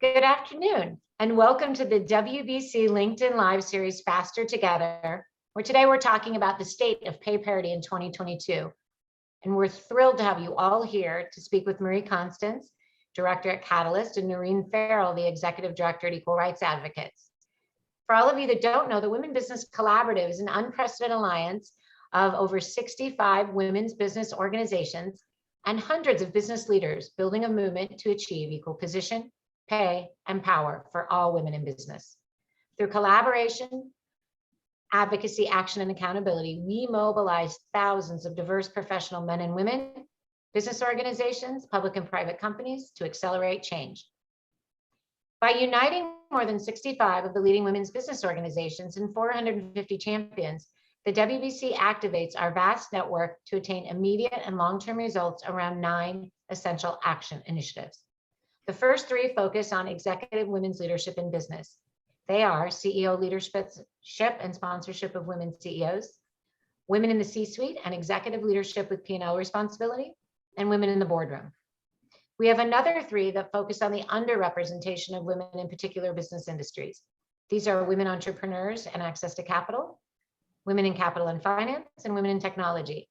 Good afternoon, and welcome to the WBC LinkedIn Live series, Faster Together, where today we're talking about the state of pay parity in 2022. And we're thrilled to have you all here to speak with Konstance, Director at Catalyst, and Noreen Farrell, the Executive Director at Equal Rights Advocates. For all of you that don't know, the Women Business Collaborative is an unprecedented alliance of over 65 women's business organizations and hundreds of business leaders building a movement to achieve equal position, pay, and power for all women in business. Through collaboration, advocacy, action, and accountability, we mobilize thousands of diverse professional men and women, business organizations, public and private companies to accelerate change. By uniting more than 65 of the leading women's business organizations and 450 champions, the WBC activates our vast network to attain immediate and long-term results around 9 essential action initiatives. The first 3 focus on executive women's leadership in business. They are CEO leadership and sponsorship of women CEOs, women in the C-suite and executive leadership with P&L responsibility, and women in the boardroom. We have another 3 that focus on the underrepresentation of women in particular business industries. These are women entrepreneurs and access to capital, women in capital and finance, and women in technology.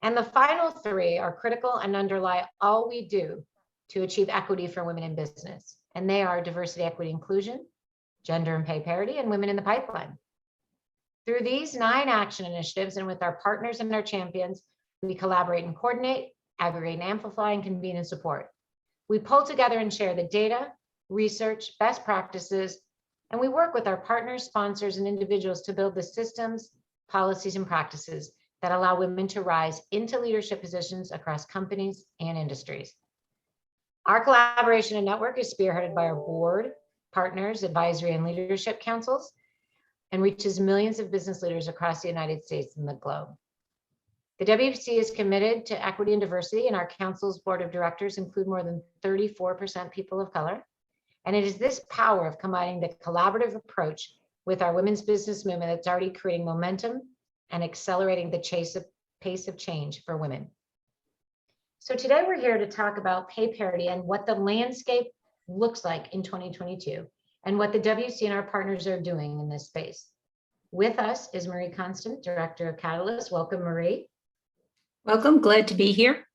And the final 3 are critical and underlie all we do to achieve equity for women in business. And they are diversity, equity, inclusion, gender and pay parity, and women in the pipeline. Through these 9 action initiatives and with our partners and our champions, we collaborate and coordinate, aggregate and amplify, and convene and support. We pull together and share the data, research, best practices, and we work with our partners, sponsors, and individuals to build the systems, policies, and practices that allow women to rise into leadership positions across companies and industries. Our collaboration and network is spearheaded by our board, partners, advisory, and leadership councils, and reaches millions of business leaders across the United States and the globe. The WBC is committed to equity and diversity, and our council's board of directors include more than 34% people of color. And it is this power of combining the collaborative approach with our women's business movement that's already creating momentum and accelerating the pace of change for women. So today we're here to talk about pay parity and what the landscape looks like in 2022 and what the WC and our partners are doing in this space. With us is Konstance, Director of Catalyst. Welcome, Marie. Welcome, glad to be here.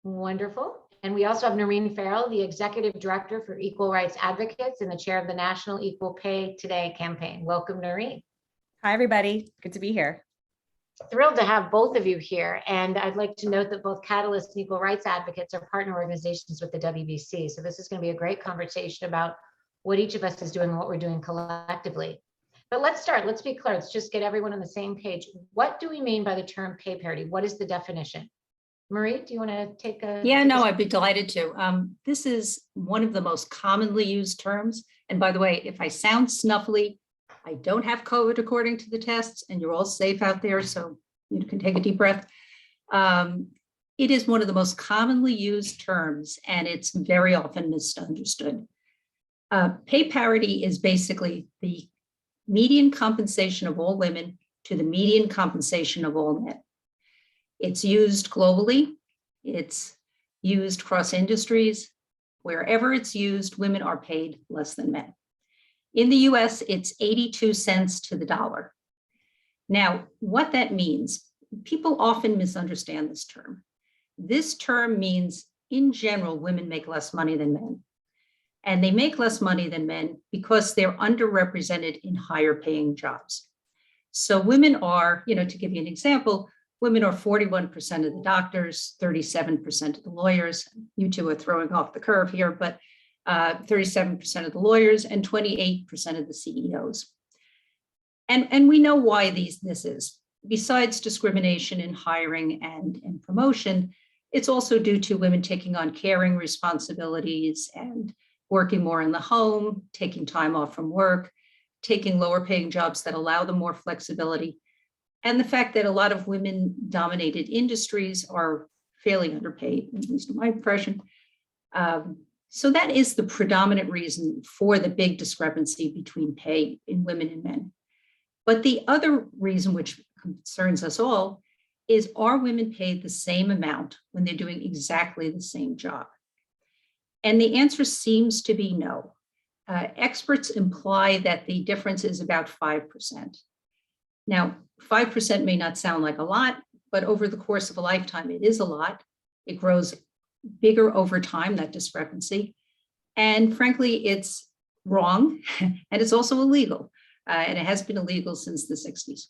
Wonderful. And we also have Noreen Farrell, the Executive Director for Equal Rights Advocates and the Chair of the National Equal Pay Today campaign. Welcome, Noreen. Hi, everybody. Good to be here. Thrilled to have both of you here. And I'd like to note that both Catalyst and Equal Rights Advocates are partner organizations with the WBC. So this is going to be a great conversation about what each of us is doing and what we're doing collectively. But let's start. Let's be clear. Let's just get everyone on the same page. What do we mean by the term pay parity? What is the definition? Marie, do you want to take a... Yeah, no, I'd be delighted to. This is one of the most commonly used terms. And by the way, if I sound snuffly, I don't have COVID according to the tests, and you're all safe out there, so you can take a deep breath. It is one of the most commonly used terms, and it's very often misunderstood. Pay parity is basically the median compensation of all women to the median compensation of all men. It's used globally. It's used across industries. Wherever it's used, women are paid less than men. In the US, it's 82 cents to the dollar. Now, what that means, people often misunderstand this term. This term means, in general, women make less money than men. And they make less money than men because they're underrepresented in higher paying jobs. So women are, to give you an example, women are 41% of the doctors, 37% of the lawyers. You two are throwing off the curve here, but 37% of the lawyers and 28% of the CEOs. And we know why this is. Besides discrimination in hiring and promotion, it's also due to women taking on caring responsibilities and working more in the home, taking time off from work, taking lower paying jobs that allow them more flexibility. And the fact that a lot of women-dominated industries are fairly underpaid, at least in my impression. So that is the predominant reason for the big discrepancy between pay in women and men. But the other reason, which concerns us all, is are women paid the same amount when they're doing exactly the same job? And the answer seems to be no. experts imply that the difference is about 5%. Now, 5% may not sound like a lot, but over the course of a lifetime, it is a lot. It grows bigger over time, that discrepancy. And frankly, it's wrong, and it's also illegal. And it has been illegal since the 60s.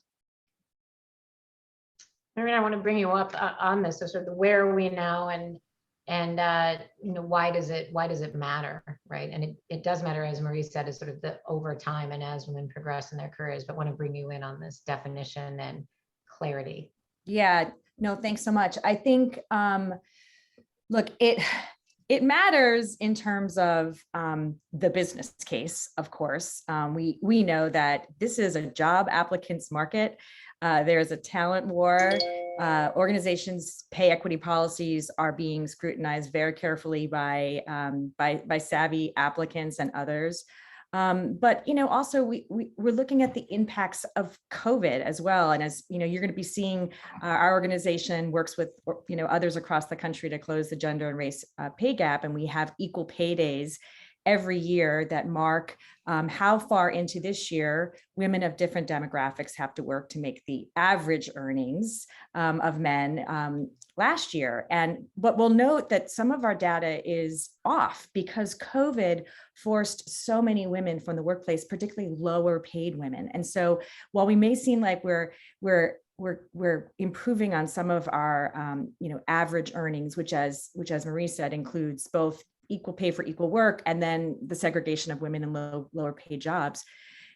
Noreen, I want to bring you up on this. So sort of where are we now, and why does it matter, right? And it does matter, as Marie said, is sort of the over time and as women progress in their careers. But want to bring you in on this definition and clarity. Yeah, no, thanks so much. I think, look, it matters in terms of the business case, of course. We know that this is a job applicants market. There's a talent war. Organizations' pay equity policies are being scrutinized very carefully by savvy applicants and others. But also we're looking at the impacts of COVID as well. And as you're going to be seeing, our organization works with others across the country to close the gender and race pay gap, and we have equal pay days every year that mark how far into this year women of different demographics have to work to make the average earnings of men last year. But we'll note that some of our data is off because COVID forced so many women from the workplace, particularly lower paid women. And so while we may seem like we're improving on some of our average earnings, which as Marie said includes both equal pay for equal work and then the segregation of women in lower paid jobs,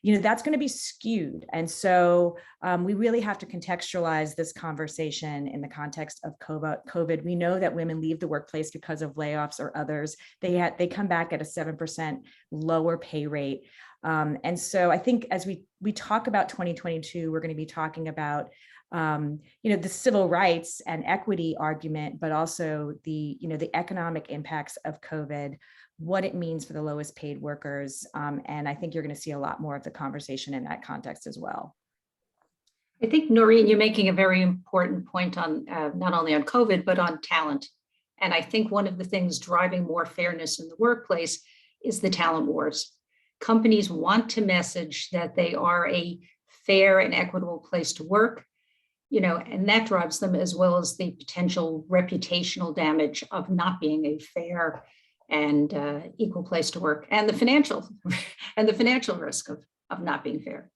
that's going to be skewed. And so we really have to contextualize this conversation in the context of COVID. We know that women leave the workplace because of layoffs or others. They come back at a 7% lower pay rate. And so I think as we talk about 2022, we're going to be talking about the civil rights and equity argument, but also the economic impacts of COVID, what it means for the lowest paid workers. And I think you're going to see a lot more of the conversation in that context as well. I think, Noreen, you're making a very important point on not only on COVID, but on talent. And I think one of the things driving more fairness in the workplace is the talent wars. Companies want to message that they are a fair and equitable place to work. And that drives them, as well as the potential reputational damage of not being a fair and equal place to work, and the financial risk of not being fair.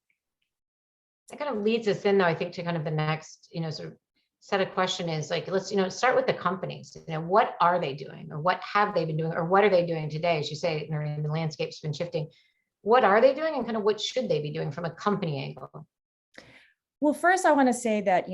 That kind of leads us in, though, I think, to kind of the next, sort of set of question is like, let's, start with the companies. What are they doing, or what have they been doing, or what are they doing today? As you say, Noreen, the landscape's been shifting. What are they doing, and kind of what should they be doing from a company angle? Well, first, I want to say that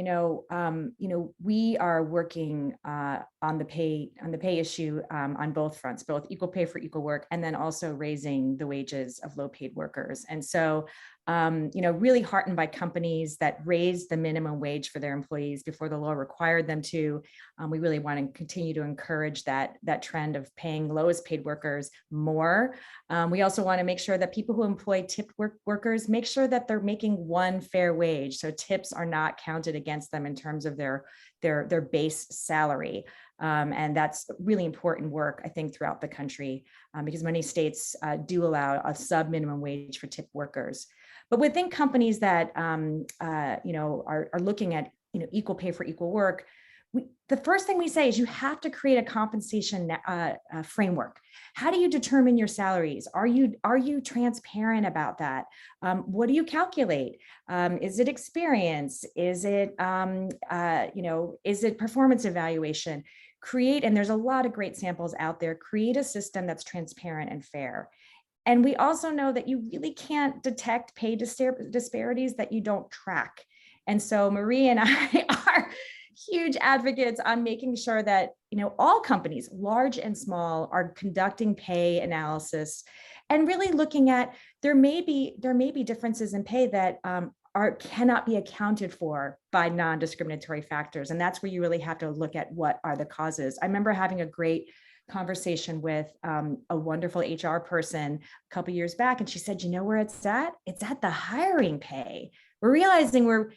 we are working on the pay issue on both fronts, both equal pay for equal work, and then also raising the wages of low paid workers. And so, really heartened by companies that raised the minimum wage for their employees before the law required them to. We really want to continue to encourage that trend of paying lowest paid workers more. We also want to make sure that people who employ tipped workers make sure that they're making one fair wage. So tips are not counted against them in terms of their base salary. And that's really important work, I think, throughout the country, because many states do allow a sub minimum wage for tipped workers. But within companies that are looking at equal pay for equal work, the first thing we say is you have to create a compensation framework. How do you determine your salaries? Are you transparent about that? What do you calculate? Is it experience? Is it performance evaluation? And there's a lot of great samples out there. Create a system that's transparent and fair. And we also know that you really can't detect pay disparities that you don't track. And so Marie and I are huge advocates on making sure that all companies, large and small, are conducting pay analysis and really looking at there may be differences in pay that cannot be accounted for by non-discriminatory factors. And that's where you really have to look at what are the causes. I remember having a great conversation with a wonderful HR person a couple years back, and she said, where it's at? It's at the hiring pay. We're realizing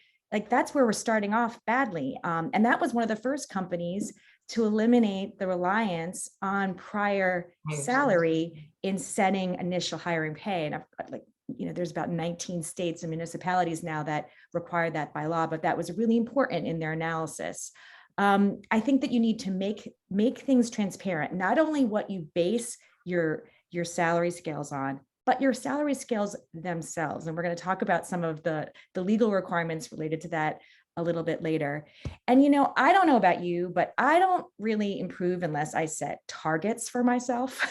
that's where we're starting off badly. And that was one of the first companies to eliminate the reliance on prior salary in setting initial hiring pay. And there's about 19 states and municipalities now that require that by law, but that was really important in their analysis. I think that you need to make things transparent, not only what you base your salary scales on, but your salary scales themselves. And we're going to talk about some of the legal requirements related to that a little bit later. And, I don't know about you, but I don't really improve unless I set targets for myself.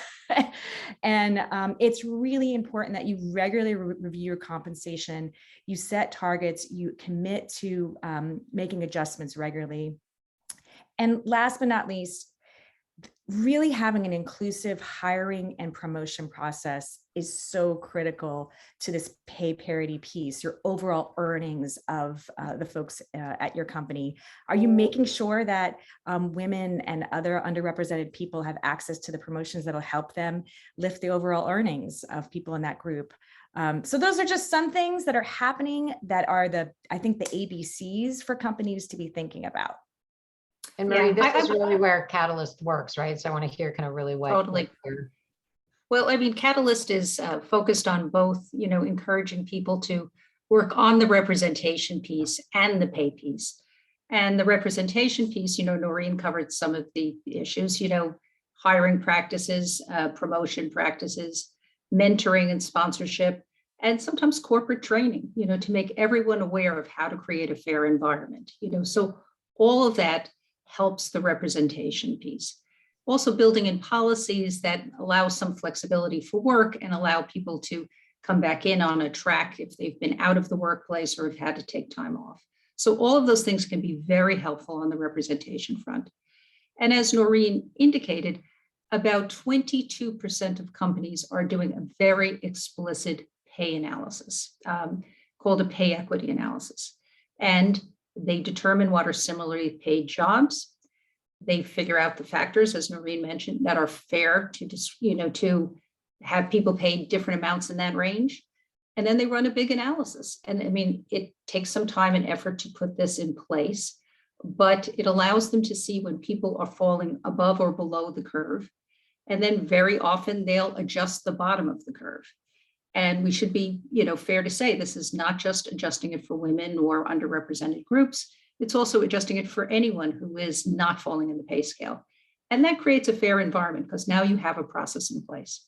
And it's really important that you regularly review your compensation, you set targets, you commit to making adjustments regularly. And last but not least, really having an inclusive hiring and promotion process is so critical to this pay parity piece, your overall earnings of the folks at your company. Are you making sure that women and other underrepresented people have access to the promotions that'll help them lift the overall earnings of people in that group? So those are just some things that are happening that are I think the ABCs for companies to be thinking about. And Marie, this is really where Catalyst works, right? So I want to hear kind of really what. Totally. Well, I mean, Catalyst is focused on both, encouraging people to work on the representation piece and the pay piece. And the representation piece, Noreen covered some of the issues, hiring practices, promotion practices, mentoring and sponsorship, and sometimes corporate training, to make everyone aware of how to create a fair environment, so all of that helps the representation piece. Also building in policies that allow some flexibility for work and allow people to come back in on a track if they've been out of the workplace or have had to take time off. So all of those things can be very helpful on the representation front. And as Noreen indicated, about 22% of companies are doing a very explicit pay analysis called a pay equity analysis. And they determine what are similarly paid jobs. They figure out the factors, as Noreen mentioned, that are fair to have people paid different amounts in that range. And then they run a big analysis. And I mean, it takes some time and effort to put this in place, but it allows them to see when people are falling above or below the curve. And then very often they'll adjust the bottom of the curve. And we should be, fair to say this is not just adjusting it for women or underrepresented groups. It's also adjusting it for anyone who is not falling in the pay scale. And that creates a fair environment because now you have a process in place.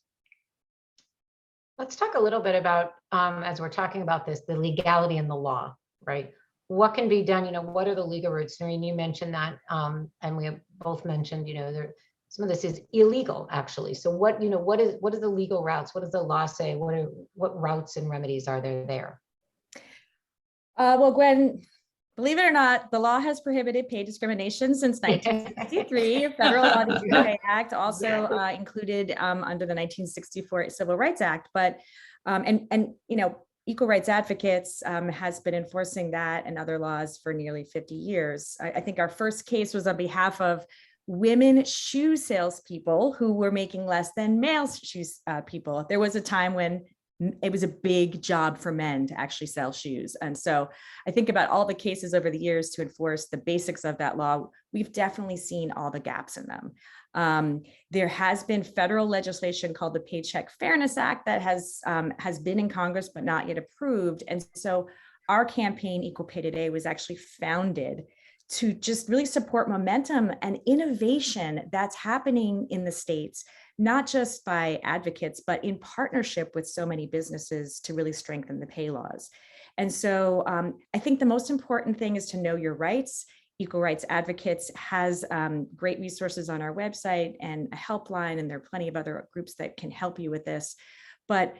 Let's talk a little bit about, as we're talking about this, the legality and the law, right? What can be done? What are the legal routes? Noreen, you mentioned that, and we have both mentioned, some of this is illegal, actually. So what is the legal routes? What does the law say? What routes and remedies are there? Well, Gwen, believe it or not, the law has prohibited pay discrimination since 1963. Federal Law the Equal Pay Act also included under the 1964 Civil Rights Act. But Equal Rights Advocates has been enforcing that and other laws for nearly 50 years. I think our first case was on behalf of women shoe salespeople who were making less than male shoe people. There was a time when it was a big job for men to actually sell shoes. And so I think about all the cases over the years to enforce the basics of that law. We've definitely seen all the gaps in them. There has been federal legislation called the Paycheck Fairness Act that has been in Congress, but not yet approved. And so our campaign, Equal Pay Today, was actually founded to just really support momentum and innovation that's happening in the states, not just by advocates, but in partnership with so many businesses to really strengthen the pay laws. And so I think the most important thing is to know your rights. Equal Rights Advocates has great resources on our website and a helpline, and there are plenty of other groups that can help you with this. But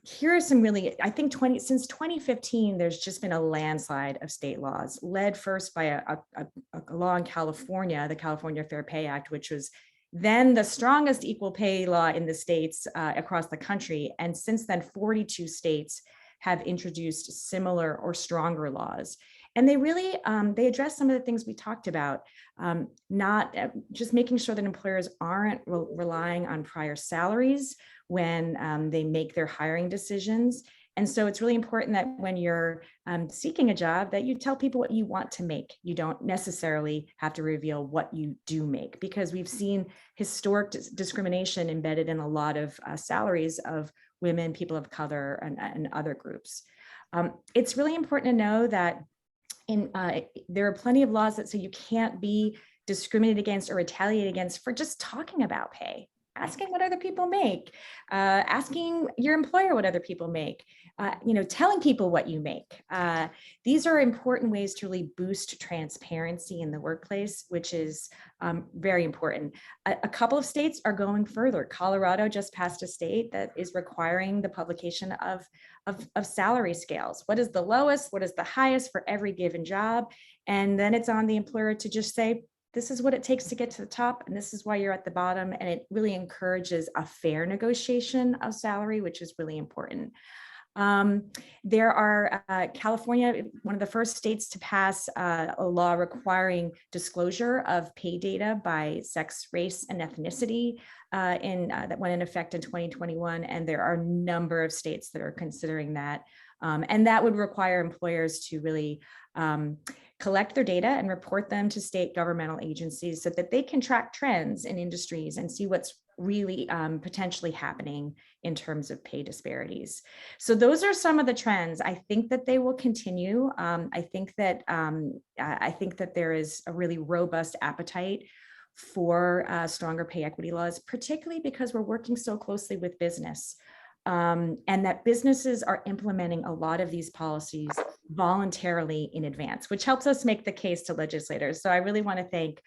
here are some really, I think since 2015, there's just been a landslide of state laws, led first by a law in California, the California Fair Pay Act, which was then the strongest equal pay law in the states across the country. And since then, 42 states have introduced similar or stronger laws. And they really, they address some of the things we talked about, not just making sure that employers aren't relying on prior salaries when they make their hiring decisions, And so it's really important that when you're seeking a job, that you tell people what you want to make. You don't necessarily have to reveal what you do make, because we've seen historic discrimination embedded in a lot of salaries of women, people of color, and other groups. It's really important to know that there are plenty of laws that say you can't be discriminated against or retaliated against for just talking about pay, asking what other people make, asking your employer what other people make, telling people what you make. These are important ways to really boost transparency in the workplace, which is very important. A couple of states are going further. Colorado just passed a state that is requiring the publication of salary scales. What is the lowest? What is the highest for every given job? And then it's on the employer to just say, this is what it takes to get to the top, and this is why you're at the bottom. And it really encourages a fair negotiation of salary, which is really important. There are California, one of the first states to pass a law requiring disclosure of pay data by sex, race, and ethnicity that went in effect in 2021. And there are a number of states that are considering that. And that would require employers to really collect their data and report them to state governmental agencies so that they can track trends in industries and see what's really potentially happening in terms of pay disparities. So those are some of the trends. I think that they will continue. I think that there is a really robust appetite for stronger pay equity laws, particularly because we're working so closely with business. And that businesses are implementing a lot of these policies voluntarily in advance, which helps us make the case to legislators. So I really want to thank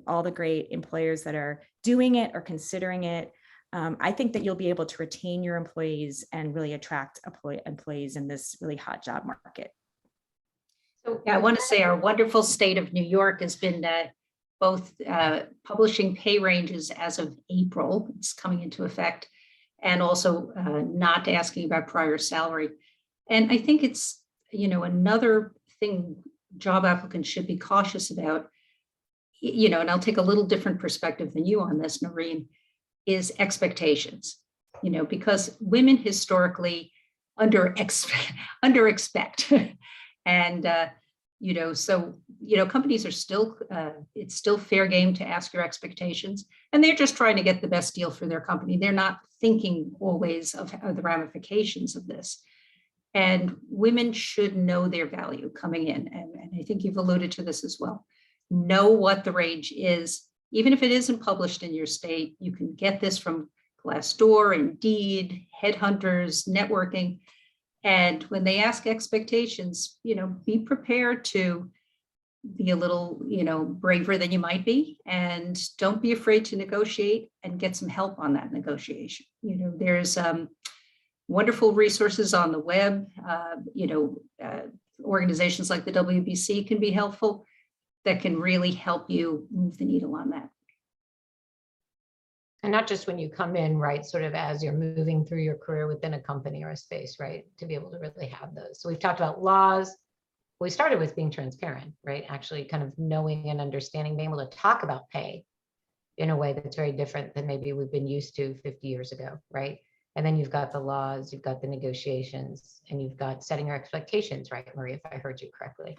all the great employers that are doing it or considering it. I think that you'll be able to retain your employees and really attract employees in this really hot job market. So yeah, I want to say our wonderful state of New York has been both publishing pay ranges as of April, it's coming into effect, and also not asking about prior salary. And I think it's, another thing job applicants should be cautious about, and I'll take a little different perspective than you on this, Noreen, is expectations, because women historically under expect. And, companies are still, it's still fair game to ask your expectations, and they're just trying to get the best deal for their company. They're not thinking always of the ramifications of this. And women should know their value coming in. And I think you've alluded to this as well. Know what the range is, even if it isn't published in your state. You can get this from Glassdoor, Indeed, headhunters, networking. And when they ask expectations, be prepared to be a little, braver than you might be, and don't be afraid to negotiate and get some help on that negotiation. There's wonderful resources on the web. Organizations like the WBC can be helpful, that can really help you move the needle on that. And not just when you come in, right, sort of as you're moving through your career within a company or a space, right, to be able to really have those. So we've talked about laws. We started with being transparent, right, actually kind of knowing and understanding, being able to talk about pay in a way that's very different than maybe we've been used to 50 years ago, right? And then you've got the laws, you've got the negotiations, and you've got setting your expectations, right, Marie, if I heard you correctly.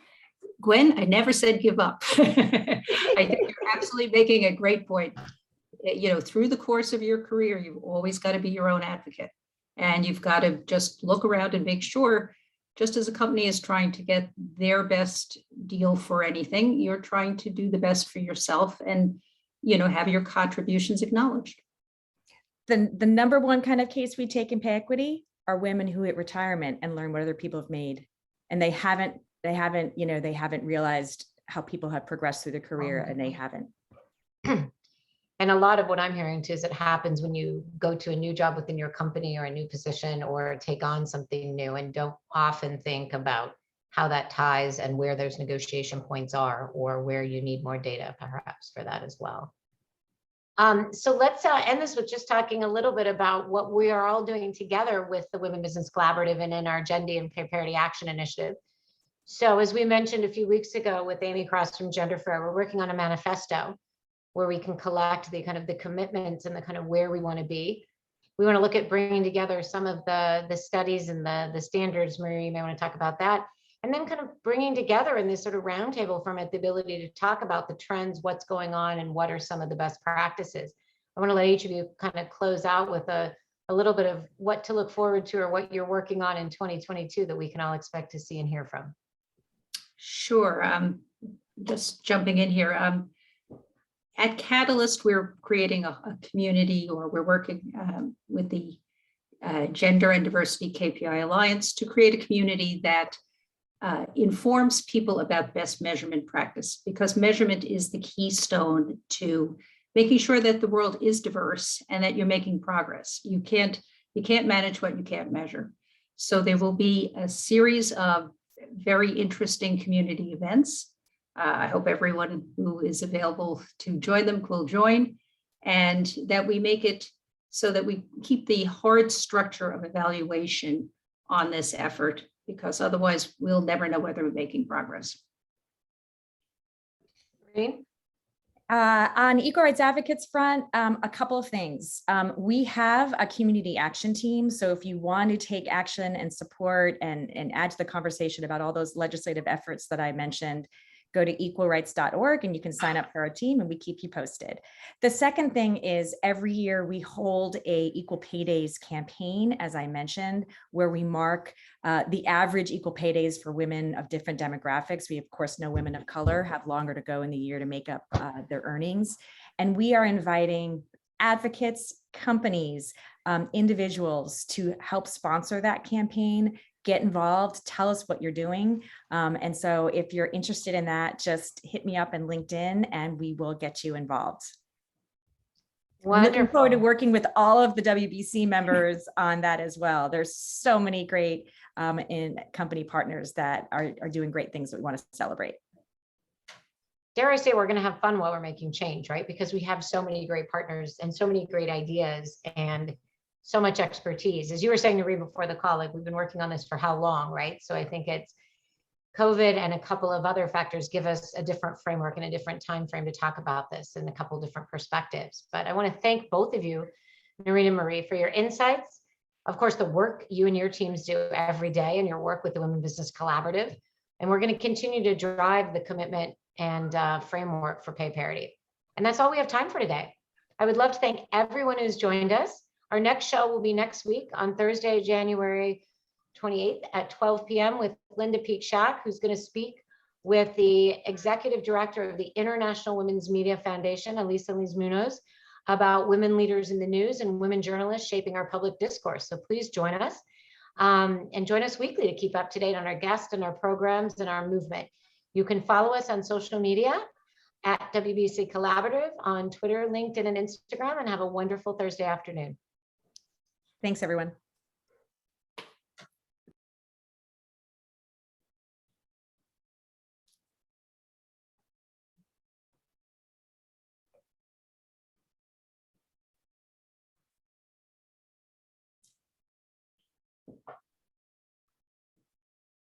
Gwen, I never said give up. I think you're absolutely making a great point. Through the course of your career, you've always got to be your own advocate, and you've got to just look around and make sure, just as a company is trying to get their best deal for anything, you're trying to do the best for yourself and, have your contributions acknowledged. The number one kind of case we take in pay equity are women who hit retirement and learn what other people have made, and they haven't realized how people have progressed through their career, and they haven't. And a lot of what I'm hearing too is it happens when you go to a new job within your company or a new position or take on something new and don't often think about how that ties and where those negotiation points are, or where you need more data perhaps for that as well. So let's end this with just talking a little bit about what we are all doing together with the Women Business Collaborative and in our Gender and Pay Parity Action Initiative. So as we mentioned a few weeks ago with Amy Cross from Gender Fair, we're working on a manifesto where we can collect the kind of the commitments and the kind of where we want to be. We want to look at bringing together some of the studies and the standards. Marie, you may want to talk about that. And then kind of bringing together in this sort of roundtable format the ability to talk about the trends, what's going on, and what are some of the best practices. I want to let each of you kind of close out with a little bit of what to look forward to or what you're working on in 2022 that we can all expect to see and hear from. Sure. Just jumping in here. At Catalyst, we're creating a community, or we're working with the Gender and Diversity KPI Alliance to create a community that informs people about best measurement practice, because measurement is the keystone to making sure that the world is diverse and that you're making progress. You can't manage what you can't measure. So there will be a series of very interesting community events. I hope everyone who is available to join them will join, and that we make it so that we keep the hard structure of evaluation on this effort, because otherwise we'll never know whether we're making progress. Noreen? On Equal Rights Advocates front, a couple of things. We have a community action team. So if you want to take action and support and add to the conversation about all those legislative efforts that I mentioned, go to equalrights.org and you can sign up for our team, and we keep you posted. The second thing is every year we hold a Equal Pay Days campaign, as I mentioned, where we mark the average equal pay days for women of different demographics. We, of course, know women of color have longer to go in the year to make up their earnings. And we are inviting advocates, companies, individuals to help sponsor that campaign. Get involved, tell us what you're doing. And so if you're interested in that, just hit me up on LinkedIn and we will get you involved. Wonderful. Looking forward to working with all of the WBC members on that as well. There's so many great company partners that are doing great things that we want to celebrate. Dare I say we're going to have fun while we're making change, right? Because we have so many great partners and so many great ideas and so much expertise. As you were saying, Noreen, before the call, like we've been working on this for how long, right? So I think it's COVID and a couple of other factors give us a different framework and a different time frame to talk about this and a couple of different perspectives. But I want to thank both of you, Noreen and Marie, for your insights. Of course, the work you and your teams do every day and your work with the Women Business Collaborative. And we're going to continue to drive the commitment and framework for pay parity. And that's all we have time for today. I would love to thank everyone who's joined us. Our next show will be next week on Thursday, January 28th at 12 p.m. with Linda Peak-Shack, who's going to speak with the Executive Director of the International Women's Media Foundation, Elisa Liz-Munoz, about women leaders in the news and women journalists shaping our public discourse. So please join us and join us weekly to keep up to date on our guests and our programs and our movement. You can follow us on social media at WBC Collaborative on Twitter, LinkedIn, and Instagram, and have a wonderful Thursday afternoon. Thanks, everyone.